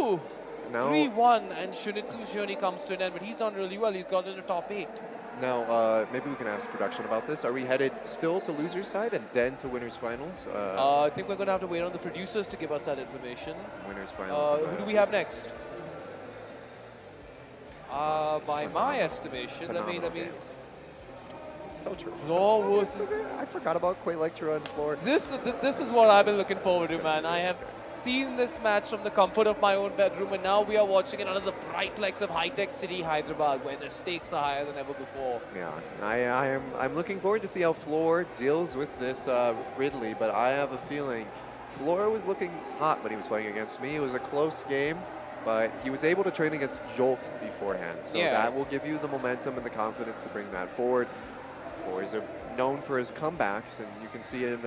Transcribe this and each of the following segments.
Ooh! Now, 3-1, and Shunitsu's journey comes to an end, but he's done really well. He's got in the top 8. now maybe we can ask production about this. Are we headed still to loser's side and then to winners finals? I think we're going to have to wait on the producers to give us that information. Winners finals. Who do we have next? By my estimation, let me. So true. FLOR versus. I forgot about Quaylectra and FLOR. This is what I've been looking forward to, man. I have seen this match from the comfort of my own bedroom, and now we are watching it under the bright lights of high-tech city Hyderabad, where the stakes are higher than ever before. Yeah, I'm looking forward to see how FLOR deals with this Ridley, but I have a feeling FLOR was looking hot when he was playing against me. It was a close game, but he was able to train against Jolt beforehand, so that will give you the momentum and the confidence to bring that forward. FLOR is known for his comebacks, and you can see in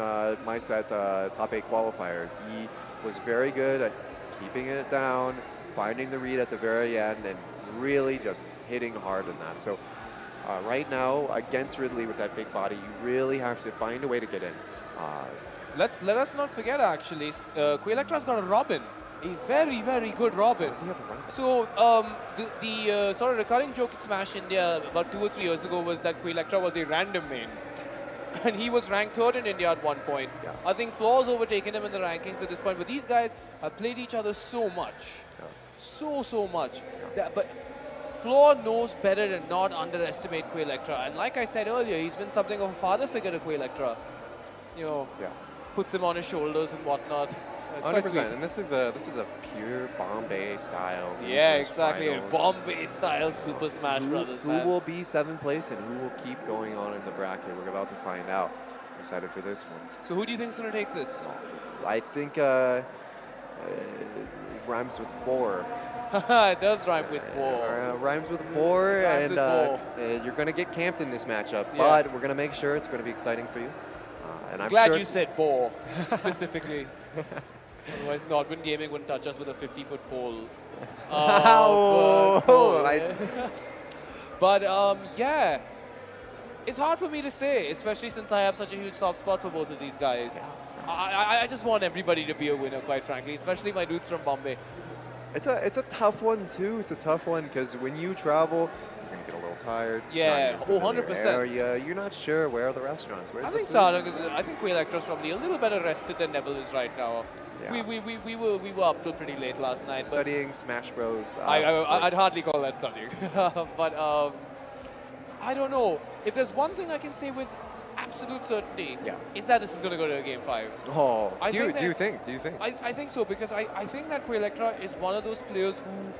my set top 8 qualifier, he was very good at keeping it down, finding the read at the very end, and really just hitting hard in that. So right now, against Ridley with that big body, you really have to find a way to get in. Let us not forget, actually, Quaylectra's got a Robin. A very, very good Robin. So the sort of recurring joke at Smash India about 2 or 3 years ago was that Quaylectra was a random main. And he was ranked 3rd in India at one point. Yeah. I think FLOR's overtaken him in the rankings at this point. But these guys have played each other so much. So much. But FLOR knows better to not underestimate Quaylectra. And like I said earlier, he's been something of a father figure to Quaylectra. You know, puts him on his shoulders and whatnot. It's 100%, and this is a pure Bombay style. Yeah, exactly. A Bombay style Super Smash Brothers. Who will be 7th place and who will keep going on in the bracket? We're about to find out. I'm excited for this one. So who do you think is going to take this? I think it rhymes with bore. It does rhyme with bore. Rhymes with bore, Rhymes and with you're going to get camped in this matchup, but we're going to make sure it's going to be exciting for you. And I'm glad sure you said bore specifically. Otherwise, Nodwin Gaming wouldn't touch us with a 50-foot pole. But yeah, it's hard for me to say, especially since I have such a huge soft spot for both of these guys. I just want everybody to be a winner, quite frankly, especially my dudes from Bombay. It's a tough one too. It's a tough one because when you travel, you're gonna get a little tired. Yeah, 100%. You're not sure where are the restaurants. I think Quaylectra's probably a little better rested than Neville is right now. Yeah. We were up till pretty late last night. Studying Smash Bros. I'd hardly call that studying. But I don't know. If there's one thing I can say with absolute certainty, is that this is going to go to a Game 5. Oh, do you think? I think so, because I think that Quaylectra is one of those players who,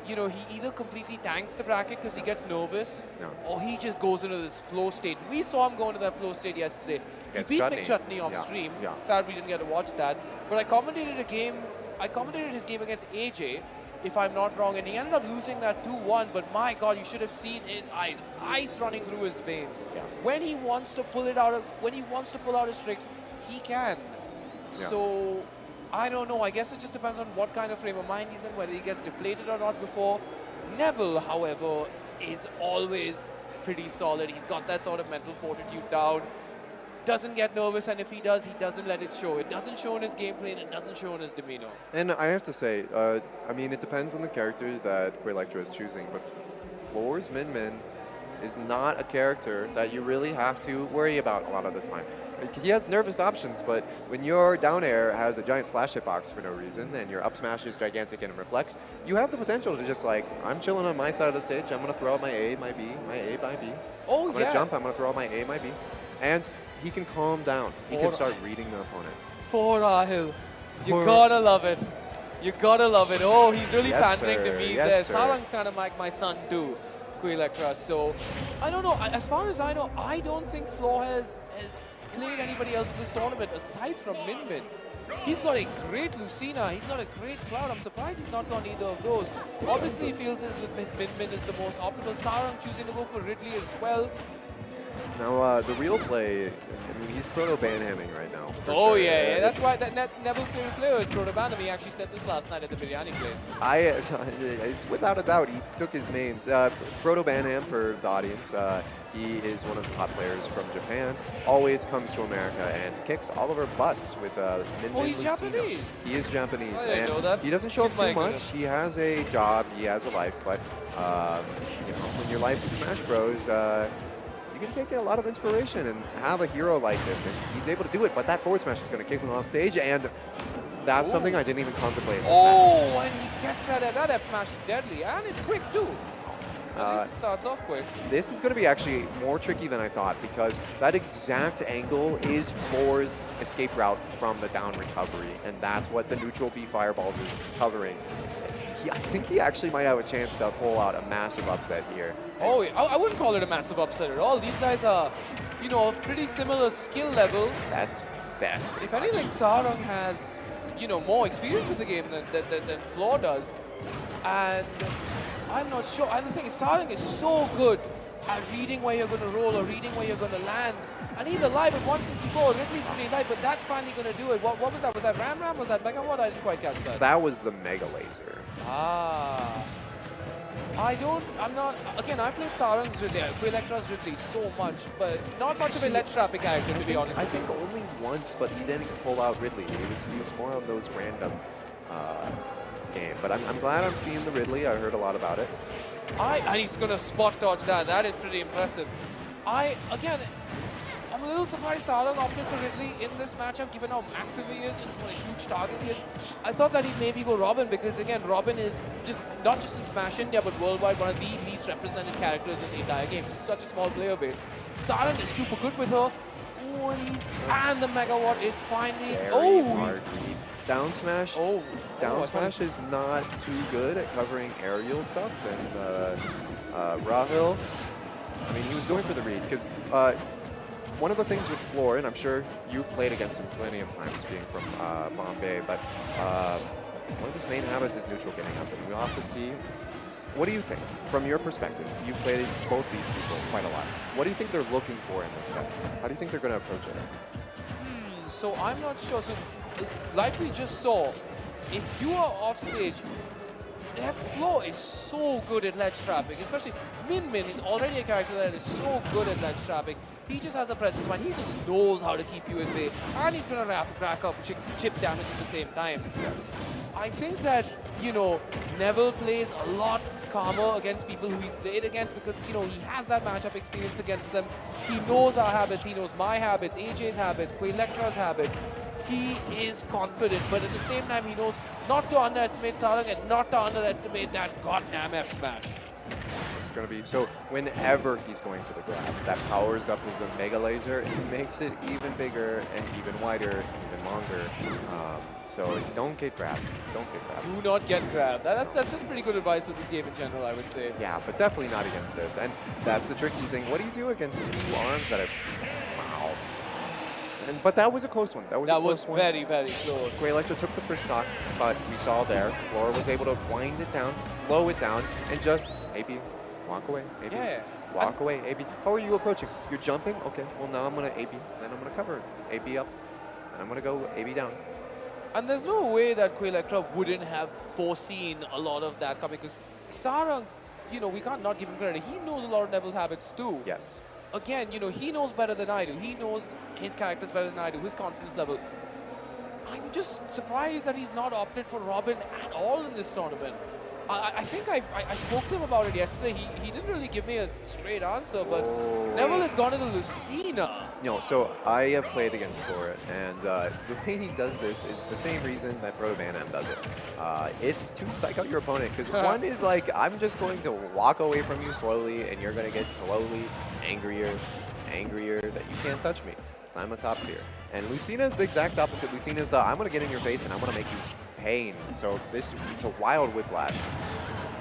you know, he either completely tanks the bracket because he gets nervous, or he just goes into this flow state. We saw him go into that flow state yesterday. He beat McChutney off stream. Sad we didn't get to watch that. But I commentated his game against AJ, if I'm not wrong, and he ended up losing that 2-1. But my God, you should have seen his eyes, ice running through his veins. When he wants to pull it out, when he wants to pull out his tricks, he can. So I don't know. I guess it just depends on what kind of frame of mind he's in, whether he gets deflated or not before. Neville, however, is always pretty solid. He's got that sort of mental fortitude down. Doesn't get nervous, and if he does, he doesn't let it show. It doesn't show in his gameplay, and it doesn't show in his demeanor. And I have to say, I mean, it depends on the character that Quaylectra is choosing, but FLOR's Min Min is not a character that you really have to worry about a lot of the time. He has nervous options, but when your down air has a giant splash hitbox for no reason, and your up smash is gigantic and reflects, you have the potential to just like, I'm chilling on my side of the stage, I'm going to throw out my A, my B, my A, my B. Oh, I'm going to jump, I'm going to throw out my A, my B. And he can calm down. He can start reading the opponent. For Rahil. You gotta love it. You gotta love it. Oh, he's really pandering to me there. Sarang's kind of like my son too, Quaylectra. So, I don't know. As far as I know, I don't think FLOR has played anybody else in this tournament aside from Min Min. He's got a great Lucina. He's got a great Cloud. I'm surprised he's not got either of those. Obviously, he feels his Min Min is the most optimal. Sarang choosing to go for Ridley as well. Now, the real play, I mean, he's proto-banhamming right now. for Oh sure. yeah, that's why Neville's favorite player is Proto-Banham. He actually said this last night at the biryani place. It's without a doubt, he took his mains. Proto-Banham, for the audience, he is one of the top players from Japan. Always comes to America and kicks all of our butts with Min Oh, Min he's Lucina. Japanese. He is Japanese, I didn't and know that. he doesn't show He's up my too much. goodness. He has a job, he has a life, but you know, when your life is Smash Bros, you can take a lot of inspiration and have a hero like this, and he's able to do it. But that forward smash is going to kick him off stage, and that's something I didn't even contemplate. In this match. Oh, and he gets that F smash is deadly, and it's quick too. At least it starts off quick. This is going to be actually more tricky than I thought, because that exact angle is FLOR's escape route from the down recovery, and that's what the neutral B Fireballs is covering. I think he actually might have a chance to pull out a massive upset here. Oh, I wouldn't call it a massive upset at all. These guys are, you know, pretty similar skill level. That's that. If anything, Sarang has, you know, more experience with the game than FLOR does. And I'm not sure. And the thing is, Sarang is so good at reading where you're going to roll or reading where you're going to land. And he's alive at 164. Ridley's pretty light, but that's finally going to do it. What was that? Was that Ram? Was that Mega? What? I didn't quite catch that. That was the Mega Laser. Ah. I'm not, again, I played Sarang's Ridley, Quaylectra's Ridley so much, but not much of a let trapping character, to be honest I with you. think only once, but he didn't pull out Ridley. He was more of those random game. But I'm glad I'm seeing the Ridley. I heard a lot about it. And he's going to spot dodge that. That is pretty impressive. Again, I'm a little surprised Sarang opted for Ridley in this matchup, given how massive he is, just what a huge target he is. I thought that he'd maybe go Robin, because again, Robin is just not just in Smash India, but worldwide one of the least represented characters in the entire game. Such a small player base. Sarang is super good with her. Oh, and the Megawatt is finally... Very hard read. Down smash. Down I smash is not too good at covering aerial stuff, and Rahil, I mean, he was going for the read, because one of the things with FLOR, and I'm sure you've played against him plenty of times being from Bombay, but one of his main habits is neutral getting up, and we'll have to see. What do you think, from your perspective? You've played both these people quite a lot. What do you think they're looking for in this set? How do you think they're going to approach it? So I'm not sure. So, like we just saw, if you are off stage, that FLOR is so good at ledge trapping, especially Min Min is already a character that is so good at ledge trapping. He just has a presence mind. He just knows how to keep you in bay, and he's going to rack up chip damage at the same time. Yes. I think that, you know, Neville plays a lot calmer against people who he's played against, because, you know, he has that matchup experience against them. He knows our habits. He knows my habits, AJ's habits, Quaylectra's habits. He is confident, but at the same time, he knows not to underestimate Sarang and not to underestimate that goddamn F smash. It's going to be, so whenever he's going for the grab, that powers up his Mega Laser, it makes it even bigger and even wider, even longer. So don't get grabbed. Don't get grabbed. Do not get grabbed. That's just pretty good advice for this game in general, I would say. Yeah, but definitely not against this. And that's the tricky thing. What do you do against two arms that are... Wow. But that was a close one. That was very, very close. Quaylectra took the first stock, but we saw there, FLOR was able to wind it down, slow it down, and just maybe walk away. Maybe walk away. AB. How are you approaching? You're jumping? Okay. Well, now I'm going to AB, then I'm going to cover AB up, and I'm going to go AB down. And there's no way that Quaylectra wouldn't have foreseen a lot of that coming, because Sarang, you know, we can't not give him credit. He knows a lot of Neville's habits too. Yes. Again, you know, he knows better than I do. He knows his characters better than I do, his confidence level. I'm just surprised that he's not opted for Robin at all in this tournament. I think I spoke to him about it yesterday. He didn't really give me a straight answer, but Neville has gone to the Lucina. No, so I have played against FLOR, and the way he does this is the same reason that Proto-Banham does it. It's to psych out your opponent, because one is like, I'm just going to walk away from you slowly, and you're going to get slowly angrier that you can't touch me. So I'm a top tier. And Lucina is the exact opposite. Lucina is the, I'm going to get in your face, and I'm going to make you pain. So it's a wild whiplash.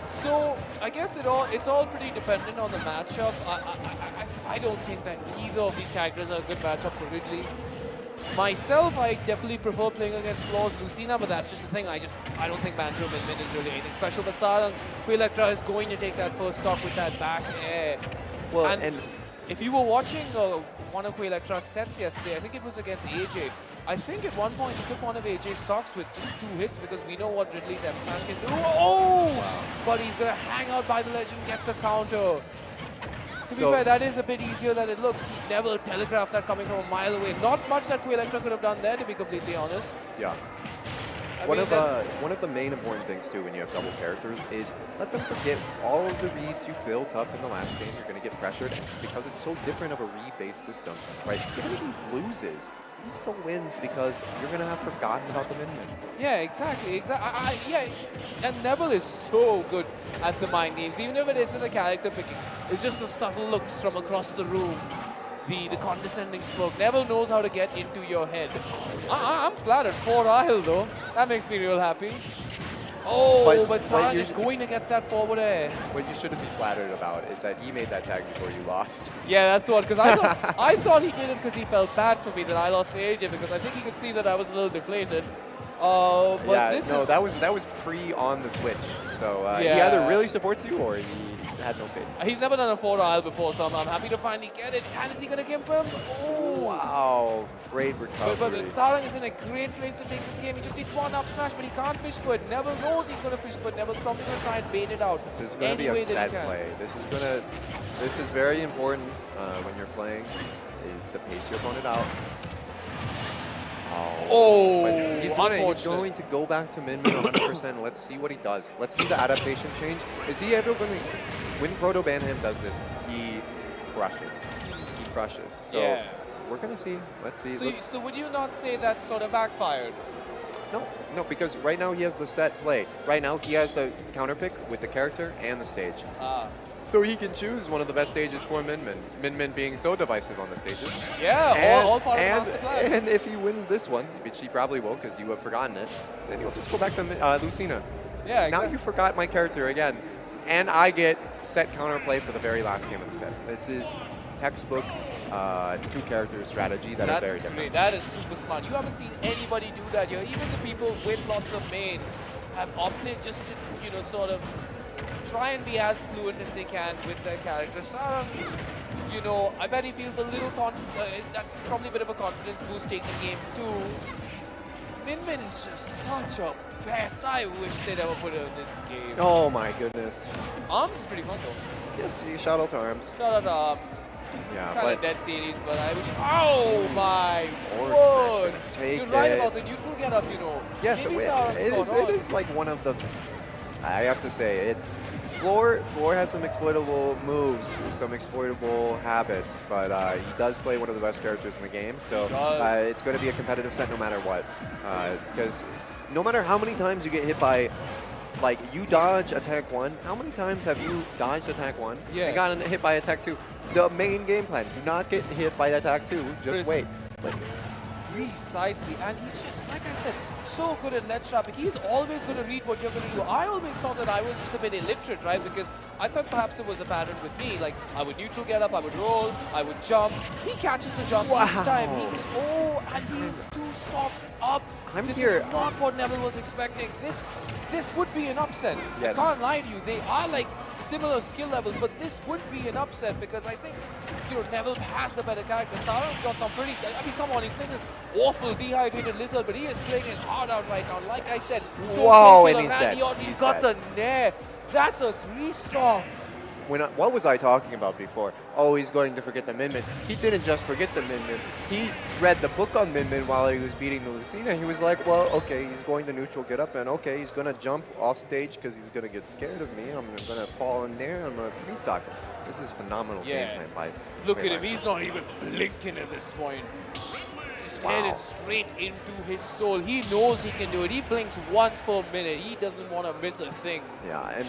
So I guess it's all pretty dependent on the matchup. I don't think that either of these characters are a good matchup for Ridley. Myself, I definitely prefer playing against FLOR's Lucina, but that's just the thing. I don't think Banjo Min Min is really anything special. But Sarang, Quaylectra is going to take that first stock with that back air. Well, and If you were watching one of Quaylectra's sets yesterday, I think it was against AJ. I think at one point he took one of AJ's stocks with just 2 hits because we know what Ridley's F smash can do. Oh! Wow. But he's going to hang out by the ledge and get the counter. To be fair, that is a bit easier than it looks. He never telegraphed that coming from a mile away. Not much that Quaylectra could have done there, to be completely honest. Yeah. One of the main important things too when you have double characters is let them forget all of the reads you built up in the last game. You're going to get pressured because it's so different of a read-based system, right? Even if he loses, he still wins because you're going to have forgotten about the min-min. Yeah, exactly. Yeah, and Neville is so good at the mind games, even if it isn't the character picking. It's just the subtle looks from across the room. The condescending smoke. Neville knows how to get into your head. I'm flattered. 4 Rahil though. That makes me real happy. Oh, but Sarang is going to get that forward air. What you shouldn't be flattered about is that he made that tag before you lost. Yeah, that's what. Because I thought he did it because he felt bad for me that I lost to AJ because I think he could see that I was a little deflated. But yeah, this no, is that was pre on the switch. So yeah. He either really supports you or he had no faith. He's never done a 4 Isle before, so I'm happy to finally get it. And is he going to give him? Oh, wow. Great recovery. But Sarang is in a great place to take this game. He just needs one up smash, but he can't fish put. Neville knows he's going to fish put. Neville's probably going to try and bait it out. This is going to be a set play. This is very important when you're playing, is to pace your opponent out. Oh, he's going to go back to min 100%. Let's see what he does. Let's see the adaptation change. Is he ever going to, when Proto Banham does this, he crushes. He crushes. So yeah. We're going to see. Let's see. So would you not say that sort of backfired? No, because right now he has the set play. Right now he has the counter pick with the character and the stage. So he can choose one of the best stages for Min-Min. Min-Min being so divisive on the stages. Yeah, all part of the master plan. And if he wins this one, which he probably will because you have forgotten it, then he'll just go back to Lucina. Yeah, exactly. Now you forgot my character again. And I get set counterplay for the very last game of the set. This is textbook 2-character strategy that are very different. Great. That is super smart. You haven't seen anybody do that here. Even the people with lots of mains have opted just to, sort of try and be as fluent as they can with their character. Sarang, I bet he feels a little that's probably a bit of a confidence boost taking game 2. Min-Min is just such a pest. I wish they'd ever put her in this game. Oh my goodness. Arms is pretty fun though. Yes, shout out to Arms. Shout out to Arms. Yeah, kind of dead series, but I wish. Oh my word! You're right about the neutral get up, Yes, it is like one of the. I have to say, it's FLOR has some exploitable moves, some exploitable habits, but he does play one of the best characters in the game, so it's going to be a competitive set no matter what. Because no matter how many times you get hit by, like, you dodge attack 1, how many times have you dodged attack 1 and gotten hit by attack 2? The main game plan, do not get hit by attack 2, just wait. Precisely, and he's just, like I said, so good at ledge trapping. He's always going to read what you're going to do. I always thought that I was just a bit illiterate, right? Because I thought perhaps it was a pattern with me. Like, I would neutral get up, I would roll, I would jump. He catches the jump each time. He is, and he's 2 stocks up. This is not what Neville was expecting. This would be an upset. Yes. I can't lie to you. They are like similar skill levels, but this would be an upset because I think, Neville has the better character. Sarang's got some pretty, come on, he's playing this awful dehydrated lizard, but he is playing his heart out right now. Like I said, whoa, and he's dead. He's got the nair. That's a 3-stock. What was I talking about before? Oh, he's going to forget the Min-Min. He didn't just forget the Min-Min. He read the book on Min-Min while he was beating the Lucina. He was like, well, okay, he's going to neutral get up, and okay, he's going to jump off stage because he's going to get scared of me. I'm going to fall in there. I'm going to 3-stock. This is phenomenal game plan by Look at him. He's not even blinking at this point. Staring straight into his soul. He knows he can do it. He blinks once per minute. He doesn't want to miss a thing. Yeah, and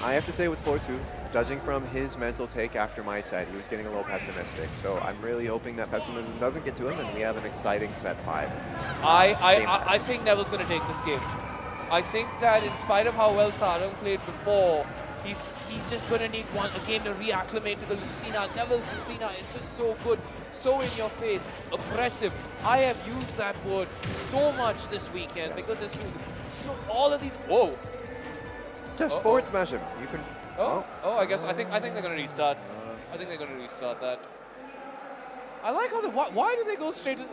I have to say with FLOR 2, judging from his mental take after my set, he was getting a little pessimistic. So I'm really hoping that pessimism doesn't get to him and we have an exciting set 5. I think Neville's going to take this game. I think that in spite of how well Sarang played before, he's just going to need a game to reacclimate to the Lucina. Neville's Lucina is just so good, so in your face, oppressive. I have used that word so much this weekend because it's true. So all of these, just forward smash him. You can. I think they're gonna restart. I think they're going to restart that. I like how why do they go straight to...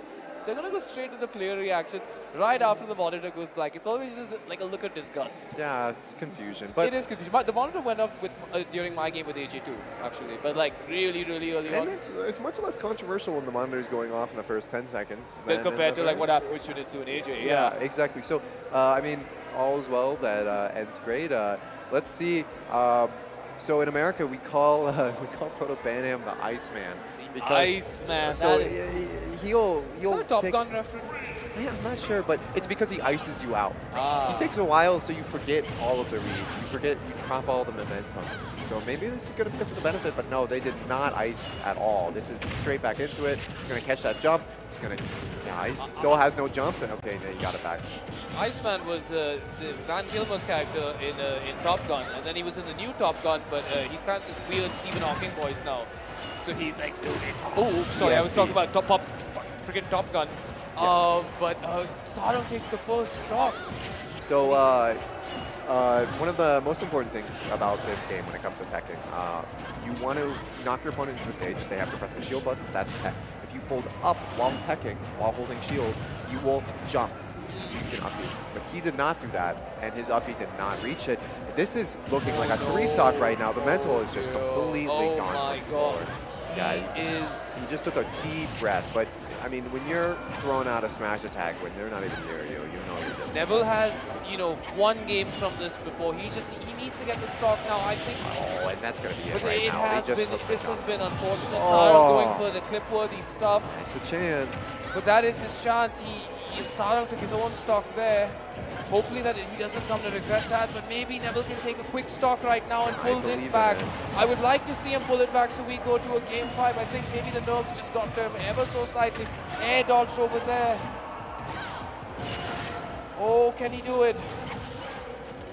They're going to go straight to the player reactions right after the monitor goes black. It's always just like a look of disgust. Yeah, it's confusion. But it is confusion. But the monitor went up with during my game with AJ too, actually. But like really early on. And it's much less controversial when the monitor is going off in the first 10 seconds. Than compared to like what happened with Shunitsu and AJ. Yeah, exactly. So, I mean, all is well that ends great. Let's see. So in America, we call Proto Banham the Iceman. Iceman. So he'll is that a Top Gun reference? Yeah, I'm not sure, but it's because he ices you out. Ah. He takes a while, so you forget all of the reads. You drop all the momentum. So maybe this is going to be good for the benefit, but no, they did not ice at all. This is straight back into it. He's going to catch that jump. He's going to, he still has no jump. And okay, now you got it back. Iceman was the Van Kilmer's character in Top Gun, and then he was in the new Top Gun, but he's kind of this weird Stephen Hawking voice now. So he's like, oh, sorry, I was talking about freaking Top Gun. But Sarang takes the first stock. So one of the most important things about this game when it comes to teching, you want to knock your opponent into the stage. They have to press the shield button. That's tech. If you hold up while teching, while holding shield, you will jump. So you can up B. But he did not do that, and his up B did not reach it. This is looking like a 3-stock right now. The mental is just completely gone. Oh my god. Yeah, he just took a deep breath, but I mean, when you're throwing out a smash attack when they're not even near you, you know you're just... Neville has, won games from this before. He needs to get the stock now, I think. Oh, and that's going to be it but right now. This has been unfortunate. Sarang going for the clip-worthy stuff. It's a chance. But that is his chance. Sarang took his own stock there. Hopefully that he doesn't come to regret that, but maybe Neville can take a quick stock right now and pull this back. I would like to see him pull it back so we go to a game 5. I think maybe the nerves just got to him ever so slightly. Air dodged over there. Oh, can he do it?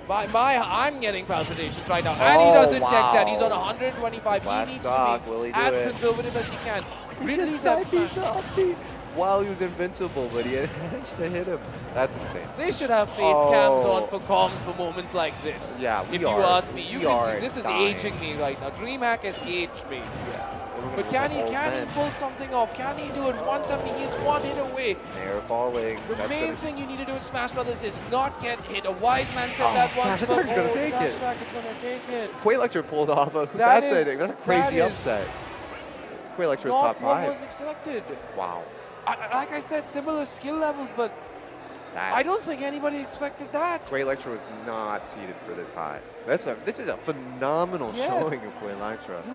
I'm getting palpitations right now. And he doesn't check that. He's on 125. He needs to be as conservative as he can. Ridley's up while he was invincible, but he managed to hit him. That's insane. They should have face cams on for comms for moments like this. Yeah, if you ask me, you can see this is aging me right now. DreamHack has aged me. Yeah. But can he pull something off? Can he do it? 170, he's one hit away. They're falling. The main thing you need to do in Smash Brothers is not get hit. A wise man said that once, but Dashback's going to take it. Dashback is going to take it. Quaylectra pulled off that's a crazy upset. Quaylectra's top 5. What was expected. Wow. Like I said, similar skill levels, but I don't think anybody expected that. Quaylectra was not seeded for this high. This is a phenomenal showing of Quaylectra.